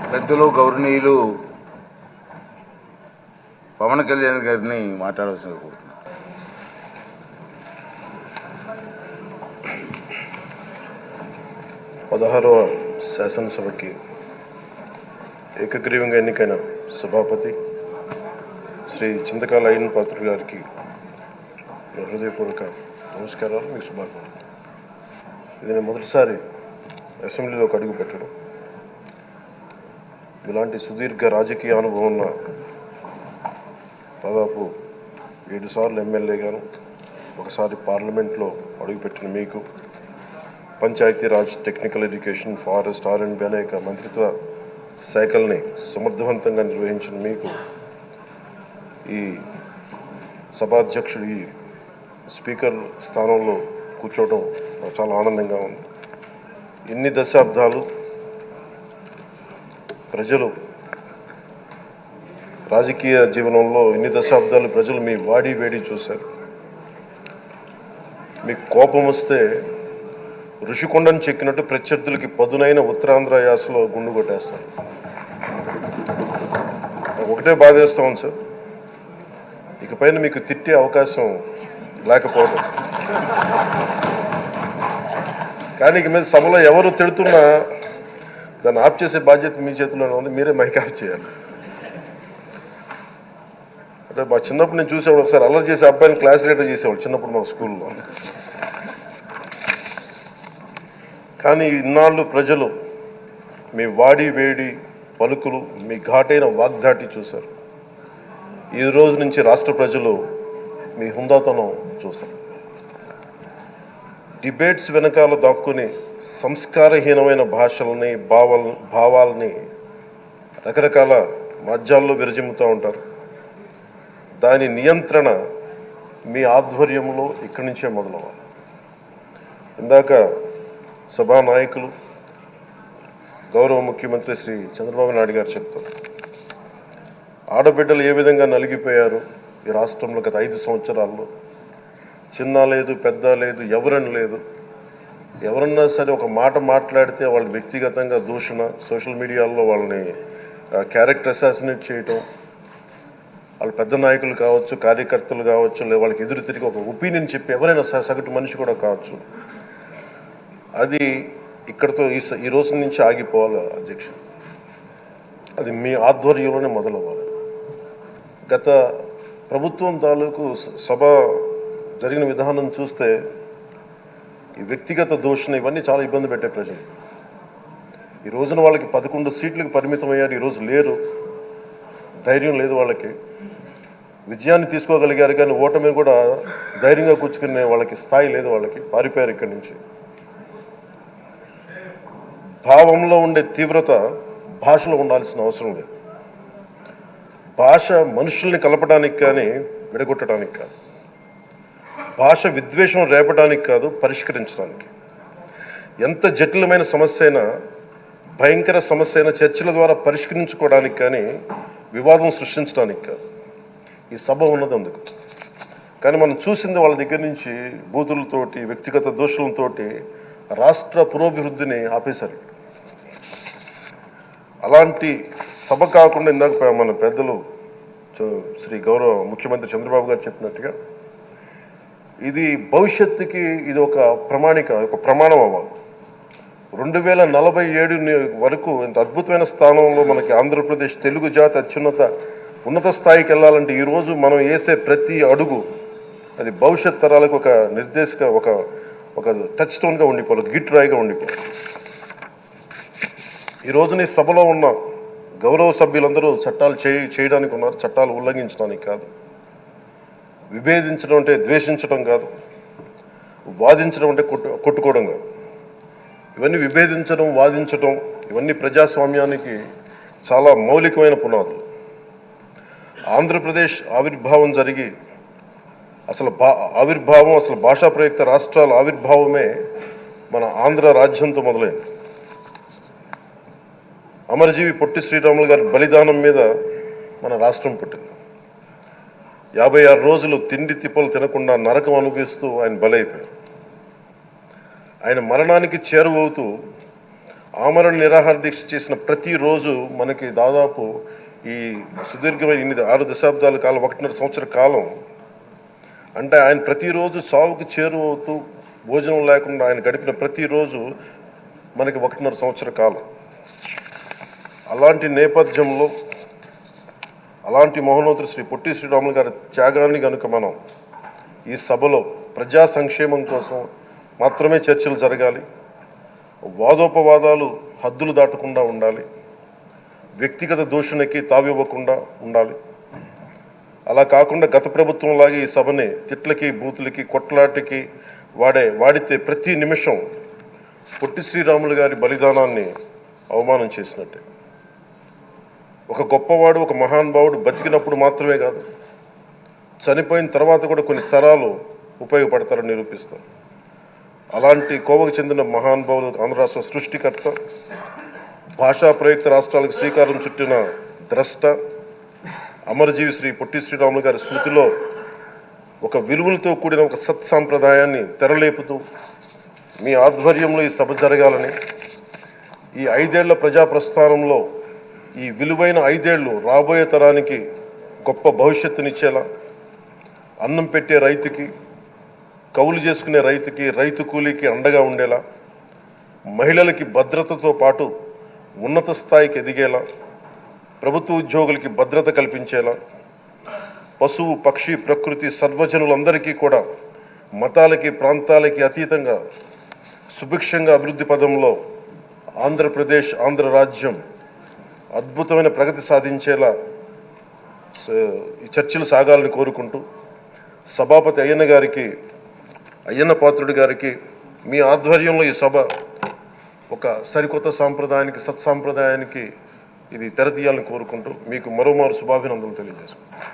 పెద్దలు గౌరవనీయులు పవన్ కళ్యాణ్ గారిని మాట్లాడవలసిన కోరుతున్నాను. పదహారవ శాసనసభకి ఏకగ్రీవంగా ఎన్నికైన సభాపతి శ్రీ చింతకాయల అయ్యన్ పాత్రుడు గారికి హృదయపూర్వక నమస్కారాలు, మీకు శుభాకాంక్షలు. ఇది నేను మొదటిసారి అసెంబ్లీలోకి అడుగు పెట్టడం. ఇలాంటి సుదీర్ఘ రాజకీయ అనుభవం ఉన్న దాదాపు 7 సార్లు ఎమ్మెల్యేగాను, ఒకసారి పార్లమెంట్లో అడుగుపెట్టిన మీకు, Panchayati Raj, technical education, forest, R&B అనేక మంత్రిత్వ శాఖల్ని సమర్థవంతంగా నిర్వహించిన మీకు ఈ సభాధ్యక్షుడు, ఈ స్పీకర్ స్థానంలో కూర్చోవడం నాకు చాలా ఆనందంగా ఉంది. ఇన్ని దశాబ్దాలు ప్రజలు రాజకీయ జీవనంలో ప్రజలు మీ వాడి వేడి చూశారు. మీకు కోపం వస్తే ఋషికొండను చెక్కినట్టు ప్రత్యర్థులకి పదునైన ఉత్తరాంధ్ర యాసలో గుండు కొట్టేస్తారు. ఒకటే బాధేస్తా ఉంది సార్, ఇకపైన మీకు తిట్టే అవకాశం లేకపోవడం. కానీ ఇక మీద సభలో ఎవరు తిడుతున్నా దాన్ని ఆఫ్ చేసే బాధ్యత మీ చేతిలోనే ఉంది. మీరే మైక్ ఆఫ్ చేయాలి. అంటే మా చిన్నప్పుడు నేను చూసేవాడు, ఒకసారి అల్లరి చేసే అబ్బాయిని క్లాస్ లీడర్ చేసేవాడు చిన్నప్పుడు మా స్కూల్లో. కానీ ఇన్నాళ్ళు ప్రజలు మీ వాడి వేడి పలుకులు, మీ ఘాటైన వాగ్దాటి చూశారు. ఈ రోజు నుంచి రాష్ట్ర ప్రజలు మీ హుందాతనం చూస్తారు. డిబేట్స్ వెనకాల దాక్కుని సంస్కారహీనమైన భాషల్ని, భావాలని రకరకాల మాధ్యాల్లో విరజిమ్ముతూ ఉంటారు. దాని నియంత్రణ మీ ఆధ్వర్యంలో ఇక్కడి నుంచే మొదలవ్వాలి. ఇందాక సభానాయకులు గౌరవ ముఖ్యమంత్రి శ్రీ చంద్రబాబు నాయుడు గారు చెప్తారు, ఆడబిడ్డలు ఏ విధంగా నలిగిపోయారు ఈ రాష్ట్రంలో గత 5 సంవత్సరాల్లో. చిన్న లేదు, పెద్ద లేదు, ఎవరని లేదు. ఎవరన్నా సరే ఒక మాట మాట్లాడితే వాళ్ళు వ్యక్తిగతంగా దూషణ, సోషల్ మీడియాలో వాళ్ళని క్యారెక్టర్ అసాసినేట్ చేయటం, వాళ్ళు పెద్ద నాయకులు కావచ్చు, కార్యకర్తలు కావచ్చు, లేదా వాళ్ళకి ఎదురు తిరిగి ఒక ఒపీనియన్ చెప్పి ఎవరైనా సగటు మనిషి కూడా కావచ్చు, అది ఇక్కడితో ఈ రోజు నుంచి ఆగిపోవాలి అధ్యక్ష. అది మీ ఆధ్వర్యంలోనే మొదలవ్వాలి. గత ప్రభుత్వం తాలూకు సభ జరిగిన విధానం చూస్తే ఈ వ్యక్తిగత దూషణ ఇవన్నీ చాలా ఇబ్బంది పెట్టే ప్రజలు. ఈ రోజున వాళ్ళకి 11 సీట్లకు పరిమితం అయ్యారు, ఈరోజు లేరు, ధైర్యం లేదు వాళ్ళకి. విజయాన్ని తీసుకోగలిగారు కానీ ఓటమిని కూడా ధైర్యంగా కూర్చుకునే వాళ్ళకి స్థాయి లేదు, వాళ్ళకి పారిపోయారు ఇక్కడి నుంచి. భావంలో ఉండే తీవ్రత భాషలో ఉండాల్సిన అవసరం లేదు. భాష మనుషుల్ని కలపడానికి కానీ విడగొట్టడానికి కాదు. భాష విద్వేషం రేపడానికి కాదు, పరిష్కరించడానికి. ఎంత జటిలమైన సమస్య అయినా, భయంకర సమస్య అయినా చర్చల ద్వారా పరిష్కరించుకోవడానికి కానీ వివాదం సృష్టించడానికి కాదు. ఈ సభ ఉన్నది అందుకు. కానీ మనం చూసింది వాళ్ళ దగ్గర నుంచి బూతులతోటి, వ్యక్తిగత దోషులతోటి రాష్ట్ర పురోభివృద్ధిని ఆపేశారు. అలాంటి సభ కాకుండా ఇందాక మన పెద్దలు శ్రీ గౌరవ ముఖ్యమంత్రి చంద్రబాబు గారు చెప్పినట్టుగా ఇది భవిష్యత్తుకి ఇది ఒక ప్రమాణం అవ్వాలి. 2047 వరకు ఇంత అద్భుతమైన స్థానంలో మనకి ఆంధ్రప్రదేశ్ తెలుగు జాతి ఉన్నత స్థాయికి వెళ్ళాలంటే ఈరోజు మనం వేసే ప్రతి అడుగు అది భవిష్యత్ తరాలకు ఒక నిర్దేశక ఒక టచ్ స్టోన్గా ఉండిపోవాలి, గిట్ రాయిగా ఉండిపోవాలి. ఈ రోజున ఈ సభలో ఉన్న గౌరవ సభ్యులందరూ చట్టాలు చేయడానికి ఉన్నారు, చట్టాలు ఉల్లంఘించడానికి కాదు. విభేదించడం అంటే ద్వేషించడం కాదు, వాదించడం అంటే కొట్టుకోవడం కాదు. ఇవన్నీ విభేదించడం, వాదించడం ఇవన్నీ ప్రజాస్వామ్యానికి చాలా మౌలికమైన పునాదులు. ఆంధ్రప్రదేశ్ ఆవిర్భావం జరిగి అసలు భాషా ప్రయుక్త రాష్ట్రాల ఆవిర్భావమే మన ఆంధ్ర రాజ్యంతో మొదలైంది. అమరజీవి పొట్టి శ్రీరాములు గారి బలిదానం మీద మన రాష్ట్రం పుట్టింది. 56 రోజులు తిండి తిప్పలు తినకుండా నరకం అనుభవిస్తూ ఆయన బలైపోయారు. ఆయన మరణానికి చేరువవుతూ ఆమరణ నిరాహార దీక్ష చేసిన ప్రతిరోజు మనకి దాదాపు ఈ సుదీర్ఘమైన 6 దశాబ్దాల కాలం 1.5 సంవత్సర కాలం అంటే ఆయన ప్రతిరోజు చావుకు చేరువవుతూ భోజనం లేకుండా ఆయన గడిపిన ప్రతిరోజు మనకి 1.5 సంవత్సర కాలం. అలాంటి నేపథ్యంలో అలాంటి మహోన్నతుడు శ్రీ పొట్టి శ్రీరాములు గారి త్యాగాన్ని కనుక మనం ఈ సభలో ప్రజా సంక్షేమం కోసం మాత్రమే చర్చలు జరగాలి, వాదోపవాదాలు హద్దులు దాటకుండా ఉండాలి, వ్యక్తిగత దూషణకి తావివ్వకుండా ఉండాలి. అలా కాకుండా గత ప్రభుత్వంలాగే ఈ సభని తిట్లకి బూతులకి కొట్లాటికి వాడితే ప్రతి నిమిషం పొట్టి శ్రీరాములు గారి బలిదానాన్ని అవమానం చేసినట్టే. ఒక గొప్పవాడు ఒక మహానుభావుడు బతికినప్పుడు మాత్రమే కాదు, చనిపోయిన తర్వాత కూడా కొన్ని తరాలు ఉపయోగపడతారని నిరూపిస్తారు. అలాంటి కోవకు చెందిన మహానుభావులు ఆంధ్ర రాష్ట్ర సృష్టికర్త, భాషా ప్రయుక్త రాష్ట్రాలకు శ్రీకారం చుట్టిన ద్రష్ట, అమరజీవి శ్రీ పొట్టి శ్రీరాములు గారి స్మృతిలో ఒక విలువలతో కూడిన ఒక సత్సాంప్రదాయాన్ని తెరలేపుతూ మీ ఆధ్వర్యంలో ఈ సభ జరగాలని, ఈ 5 ఏళ్ల ప్రజాప్రస్థానంలో ఈ విలువైన 5 ఏళ్ళు రాబోయే తరానికి గొప్ప భవిష్యత్తునిచ్చేలా, అన్నం పెట్టే రైతుకి, కౌలు చేసుకునే రైతుకి, రైతు కూలీకి అండగా ఉండేలా, మహిళలకి భద్రతతో పాటు ఉన్నత స్థాయికి ఎదిగేలా, ప్రభుత్వ ఉద్యోగులకి భద్రత కల్పించేలా, పశువు పక్షి ప్రకృతి సర్వజనులందరికీ కూడా మతాలకి ప్రాంతాలకి అతీతంగా సుభిక్షంగా అభివృద్ధి పదంలో ఆంధ్రప్రదేశ్ ఆంధ్ర రాజ్యం అద్భుతమైన ప్రగతి సాధించేలా ఈ చర్చలు సాగాలని కోరుకుంటూ, సభాపతి అయ్యన్న పాత్రుడి గారికి మీ ఆధ్వర్యంలో ఈ సభ ఒక సరికొత్త సాంప్రదాయానికి సత్సాంప్రదాయానికి ఇది తెరతీయాలని కోరుకుంటూ మీకు మరోమారు శుభాభినందనలు తెలియజేసుకుంటాను.